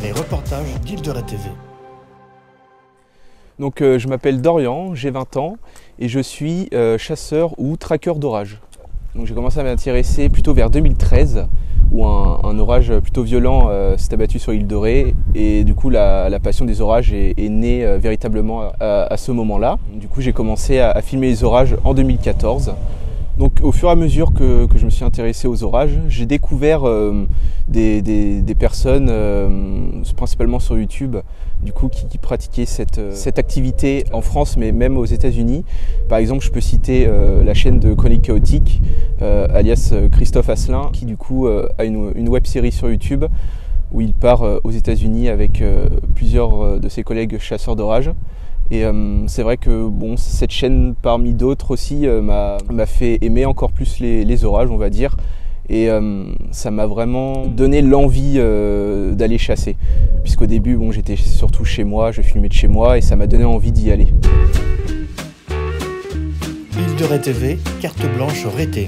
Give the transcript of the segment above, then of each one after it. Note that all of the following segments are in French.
Les reportages d'Île de Ré TV. Donc je m'appelle Dorian, j'ai 20 ans et je suis chasseur ou traqueur d'orage. Donc j'ai commencé à m'intéresser plutôt vers 2013 où un orage plutôt violent s'est abattu sur l'île de Ré et du coup la passion des orages est née véritablement à ce moment-là. Du coup j'ai commencé à filmer les orages en 2014. Donc au fur et à mesure que je me suis intéressé aux orages, j'ai découvert des personnes, principalement sur YouTube, du coup, qui pratiquaient cette activité en France, mais même aux États-Unis. Par exemple, je peux citer la chaîne de Chroniques Chaotiques, alias Christophe Asselin, qui du coup a une web-série sur YouTube où il part aux États-Unis avec plusieurs de ses collègues chasseurs d'orages. Et c'est vrai que bon, cette chaîne parmi d'autres aussi m'a fait aimer encore plus les orages, on va dire. Et ça m'a vraiment donné l'envie d'aller chasser. Puisqu'au début, bon, j'étais surtout chez moi, je filmais de chez moi et ça m'a donné envie d'y aller. Île de Ré TV, carte blanche Rété.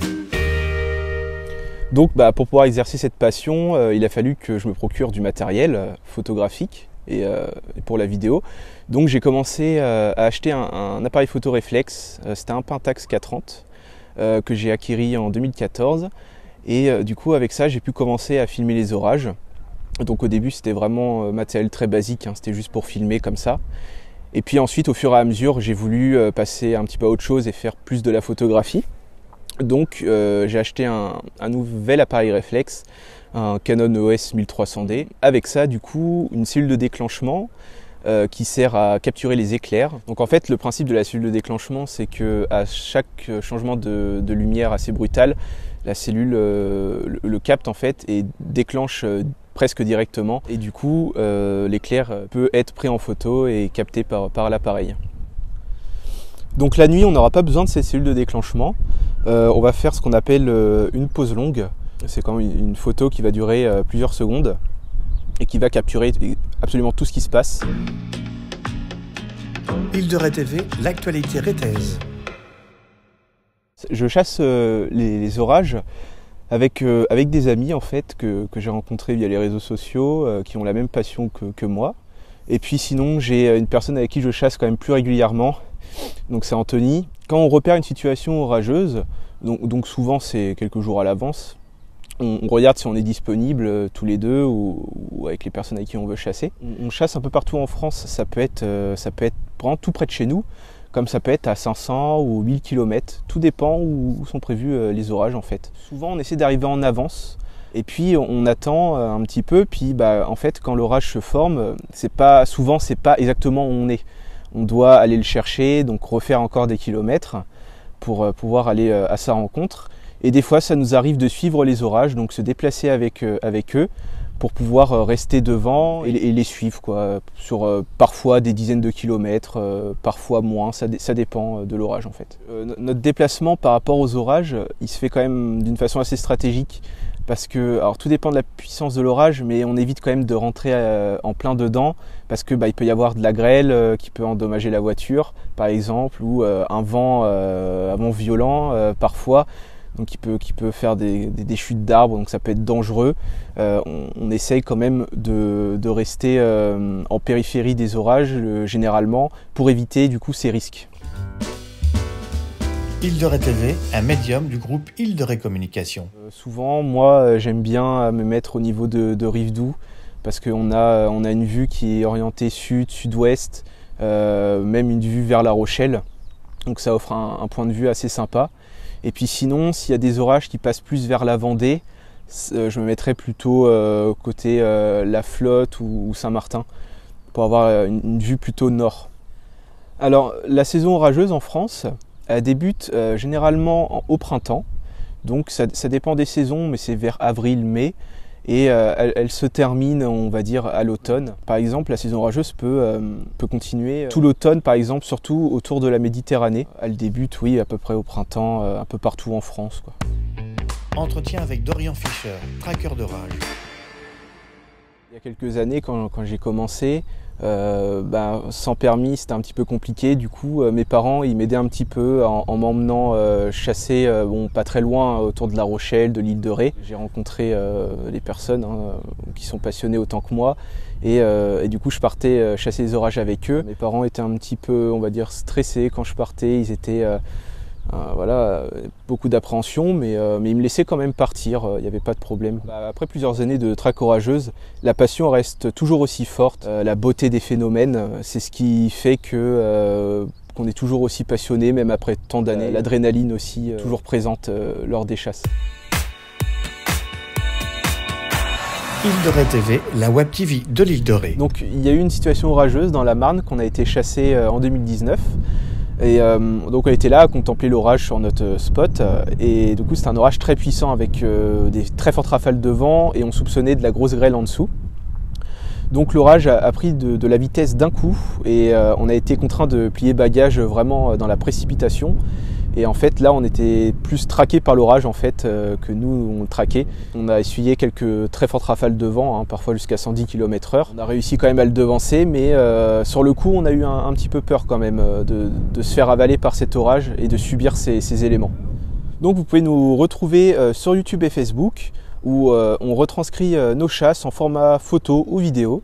Donc pour pouvoir exercer cette passion, il a fallu que je me procure du matériel photographique et pour la vidéo. Donc j'ai commencé à acheter un appareil photo réflexe, c'était un Pentax K30 que j'ai acquis en 2014 et du coup avec ça j'ai pu commencer à filmer les orages. Donc au début c'était vraiment matériel très basique, hein, c'était juste pour filmer comme ça. Et puis ensuite au fur et à mesure j'ai voulu passer un petit peu à autre chose et faire plus de la photographie. Donc j'ai acheté un nouvel appareil réflexe, un Canon EOS 1300D. Avec ça, du coup, une cellule de déclenchement qui sert à capturer les éclairs. Donc en fait, le principe de la cellule de déclenchement, c'est que à chaque changement de lumière assez brutal, la cellule le capte en fait et déclenche presque directement. Et du coup, l'éclair peut être pris en photo et capté par l'appareil. Donc la nuit, on n'aura pas besoin de ces cellules de déclenchement. On va faire ce qu'on appelle une pause longue. C'est quand même une photo qui va durer plusieurs secondes et qui va capturer absolument tout ce qui se passe. Île de Ré TV, l'actualité rétaise. Je chasse les orages avec des amis en fait que j'ai rencontrés via les réseaux sociaux qui ont la même passion que moi. Et puis sinon, j'ai une personne avec qui je chasse quand même plus régulièrement. Donc c'est Anthony. Quand on repère une situation orageuse, donc souvent c'est quelques jours à l'avance, on regarde si on est disponible tous les deux ou avec les personnes avec qui on veut chasser. On chasse un peu partout en France, ça peut être vraiment tout près de chez nous, comme ça peut être à 500 ou 1000 km, tout dépend où sont prévus les orages en fait. Souvent on essaie d'arriver en avance et puis on attend un petit peu, puis en fait quand l'orage se forme, souvent c'est pas exactement où on est. On doit aller le chercher, donc refaire encore des kilomètres pour pouvoir aller à sa rencontre. Et des fois, ça nous arrive de suivre les orages, donc se déplacer avec eux pour pouvoir rester devant et les suivre, quoi, sur parfois des dizaines de kilomètres, parfois moins, ça dépend de l'orage en fait. Notre déplacement par rapport aux orages, il se fait quand même d'une façon assez stratégique. Parce que, alors tout dépend de la puissance de l'orage, mais on évite quand même de rentrer en plein dedans parce que il peut y avoir de la grêle qui peut endommager la voiture, par exemple, ou un vent violent parfois, donc qui peut faire des chutes d'arbres, donc ça peut être dangereux. On essaye quand même de rester en périphérie des orages généralement pour éviter du coup ces risques. Île de Ré TV, un médium du groupe Île de Ré Communication. Souvent, moi, j'aime bien me mettre au niveau de Rivedoux parce qu'on a une vue qui est orientée sud, sud-ouest, même une vue vers La Rochelle. Donc ça offre un point de vue assez sympa. Et puis sinon, s'il y a des orages qui passent plus vers la Vendée, je me mettrais plutôt côté La Flotte ou Saint-Martin pour avoir une vue plutôt nord. Alors, la saison orageuse en France, elle débute généralement au printemps, donc ça dépend des saisons, mais c'est vers avril-mai, et elle se termine, on va dire, à l'automne. Par exemple, la saison orageuse peut continuer tout l'automne, par exemple, surtout autour de la Méditerranée. Elle débute, oui, à peu près au printemps, un peu partout en France, quoi. Entretien avec Dorian Fischer, traqueur d'orage. Il y a quelques années, quand j'ai commencé, sans permis, c'était un petit peu compliqué. Du coup, mes parents, ils m'aidaient un petit peu en m'emmenant chasser, pas très loin, autour de La Rochelle, de l'île de Ré. J'ai rencontré les personnes qui sont passionnés autant que moi. Et du coup, je partais chasser les orages avec eux. Mes parents étaient un petit peu, on va dire, stressés quand je partais. Ils étaient, voilà, beaucoup d'appréhension, mais ils me laissaient quand même partir. Il n'y avait pas de problème. Après plusieurs années de traque orageuse, la passion reste toujours aussi forte. La beauté des phénomènes, c'est ce qui fait que qu'on est toujours aussi passionné, même après tant d'années. L'adrénaline aussi, toujours présente lors des chasses. Île de Ré TV, la web TV de l'île de Ré. Donc il y a eu une situation orageuse dans la Marne qu'on a été chassé en 2019. Et donc on était là à contempler l'orage sur notre spot. Et du coup c'est un orage très puissant avec des très fortes rafales de vent et on soupçonnait de la grosse grêle en dessous. Donc l'orage a pris de la vitesse d'un coup et on a été contraint de plier bagages vraiment dans la précipitation. Et en fait là on était plus traqué par l'orage en fait que nous on traquait. On a essuyé quelques très fortes rafales de vent, hein, parfois jusqu'à 110 km/h. On a réussi quand même à le devancer, mais sur le coup on a eu un petit peu peur quand même de se faire avaler par cet orage et de subir ces éléments. Donc vous pouvez nous retrouver sur YouTube et Facebook, où on retranscrit nos chasses en format photo ou vidéo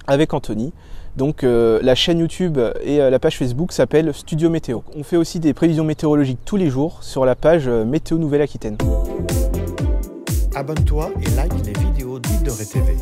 avec Anthony. Donc la chaîne YouTube et la page Facebook s'appelle Studio Météo. On fait aussi des prévisions météorologiques tous les jours sur la page Météo Nouvelle-Aquitaine. Abonne-toi et like les vidéos d'Île de Ré TV.